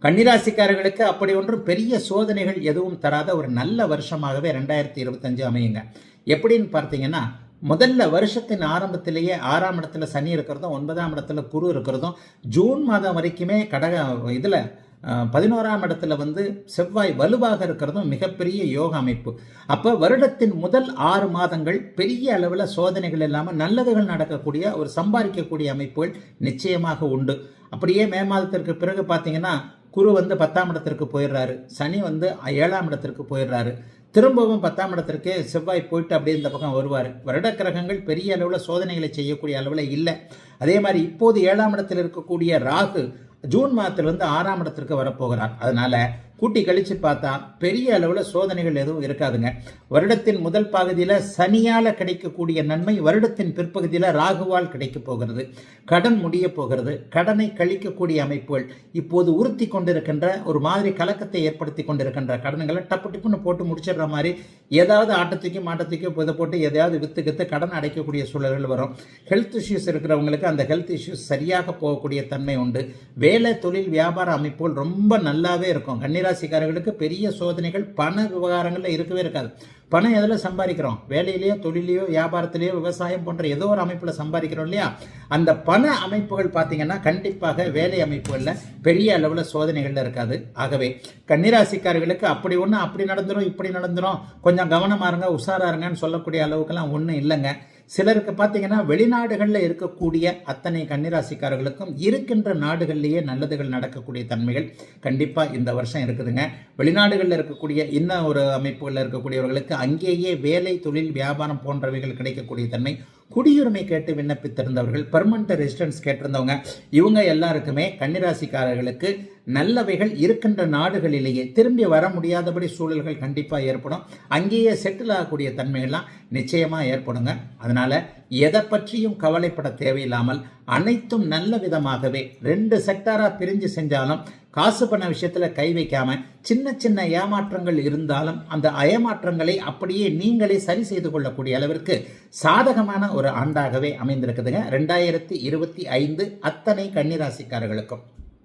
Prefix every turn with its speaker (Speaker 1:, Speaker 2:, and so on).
Speaker 1: கன்னிராசிக்காரர்களுக்கு அப்படி ஒன்றும் பெரிய சோதனைகள் எதுவும் தராத ஒரு நல்ல வருஷமாகவே 2025 அமையுங்க. எப்படின்னு பார்த்தீங்கன்னா, முதல்ல வருஷத்தின் ஆரம்பத்திலேயே 6ஆம் இடத்துல சனி இருக்கிறதும் 9ஆம் இடத்துல குரு இருக்கிறதும் ஜூன் மாதம் வரைக்குமே இதில் 11ஆம் இடத்துல செவ்வாய் வலுவாக இருக்கிறதும் மிகப்பெரிய யோக அமைப்பு. அப்போ வருடத்தின் முதல் 6 மாதங்கள் பெரிய அளவில் சோதனைகள் இல்லாமல் நல்லதுகள் நடக்கக்கூடிய ஒரு சம்பாதிக்கக்கூடிய அமைப்புகள் நிச்சயமாக உண்டு. அப்படியே மே மாதத்திற்கு பிறகு பார்த்தீங்கன்னா, குரு 10ஆம் இடத்திற்கு போயிடுறாரு, சனி 7ஆம் இடத்திற்கு போயிடுறாரு, திரும்பவும் 10ஆம் இடத்திற்கு செவ்வாய் போயிட்டு அப்படியே இந்த பக்கம் வருவார். வருட கிரகங்கள் பெரிய அளவில் சோதனைகளை செய்யக்கூடிய அளவில் இல்லை. அதே மாதிரி இப்போது 7ஆம் இடத்தில் இருக்கக்கூடிய ராகு ஜூன் மாதத்திலிருந்து 6ஆம் இடத்திற்கு வரப்போகிறார். அதனால கூட்டி கழிச்சு பார்த்தா பெரிய அளவில் சோதனைகள் எதுவும் இருக்காதுங்க. வருடத்தின் முதல் பகுதியில் சனியால் கிடைக்கக்கூடிய நன்மை வருடத்தின் பிற்பகுதியில் ராகுவால் கிடைக்க போகிறது. கடன் முடிய போகிறது. கடனை கழிக்கக்கூடிய அமைப்புகள் இப்போது உறுத்தி கொண்டிருக்கின்ற ஒரு மாதிரி கலக்கத்தை ஏற்படுத்தி கொண்டிருக்கின்ற கடன்களை டப்பு டிப்புன்னு போட்டு முடிச்சிடுற மாதிரி ஏதாவது ஆட்டத்துக்கும் மாட்டத்துக்கும் இதை போட்டு எதையாவது வித்து கடன் அடைக்கக்கூடிய சூழல்கள் வரும். ஹெல்த் இஷ்யூஸ் இருக்கிறவங்களுக்கு அந்த ஹெல்த் இஷ்யூஸ் சரியாக போகக்கூடிய தன்மை உண்டு. வேலை தொழில் வியாபார அமைப்புகள் ரொம்ப நல்லாவே இருக்கும். கன்னிராசிக்காரர்களுக்கு பெரிய சோதனைகள் பண விவகாரங்களில் இருக்கவே இருக்காது. பணம் எதில் சம்பாதிக்கிறோம்? வேலையிலேயோ தொழிலையோ வியாபாரத்திலேயோ விவசாயம் போன்ற ஏதோ ஒரு அமைப்பில் சம்பாதிக்கிறோம் இல்லையா? அந்த பண அமைப்புகள் பார்த்தீங்கன்னா கண்டிப்பாக வேலை அமைப்புகளில் பெரிய அளவில் சோதனைகள்ல இருக்காது. ஆகவே கன்னிராசிக்காரர்களுக்கு அப்படி நடந்துடும் இப்படி நடந்துடும், கொஞ்சம் கவனமா இருங்க உஷாரா இருங்கன்னு சொல்லக்கூடிய அளவுக்குலாம் ஒன்றும் இல்லைங்க. சிலருக்கு பார்த்தீங்கன்னா வெளிநாடுகளில் இருக்கக்கூடிய அத்தனை கன்னிராசிக்காரர்களுக்கும் இருக்கின்ற நாடுகள்லேயே நல்லதுகள் நடக்கக்கூடிய தன்மைகள் கண்டிப்பாக இந்த வருஷம் இருக்குதுங்க. வெளிநாடுகளில் இருக்கக்கூடிய இன்னும் ஒரு அமைப்புகளில் இருக்கக்கூடியவர்களுக்கு அங்கேயே வேலை தொழில் வியாபாரம் போன்றவைகள் கிடைக்கக்கூடிய தன்மை, குடியுரிமை கேட்டு விண்ணப்பித்திருந்தவர்கள், பெர்மனன்ட் ரெசிடென்ஸ் கேட்டிருந்தவங்க, இவங்க எல்லாருக்குமே கன்னிராசிக்காரர்களுக்கு நல்லவைகள் இருக்கின்ற நாடுகளிலேயே திரும்பி வர முடியாதபடி சூழல்கள் கண்டிப்பாக ஏற்படும். அங்கேயே செட்டில் ஆகக்கூடிய தன்மைகள்லாம் நிச்சயமாக ஏற்படுங்க. அதனால் எதை பற்றியும் கவலைப்பட தேவையில்லாமல் அனைத்தும் நல்ல விதமாகவே 2 செக்டாராக பிரிஞ்சு செஞ்சாலும் காசு பண விஷயத்தில் கை வைக்காம சின்ன ஏமாற்றங்கள் இருந்தாலும் அந்த ஏமாற்றங்களை அப்படியே நீங்களே சரி செய்து கொள்ளக்கூடிய அளவிற்கு சாதகமான ஒரு ஆண்டாகவே அமைந்திருக்குதுங்க 2025 அத்தனை கன்னிராசிக்காரர்களுக்கும்.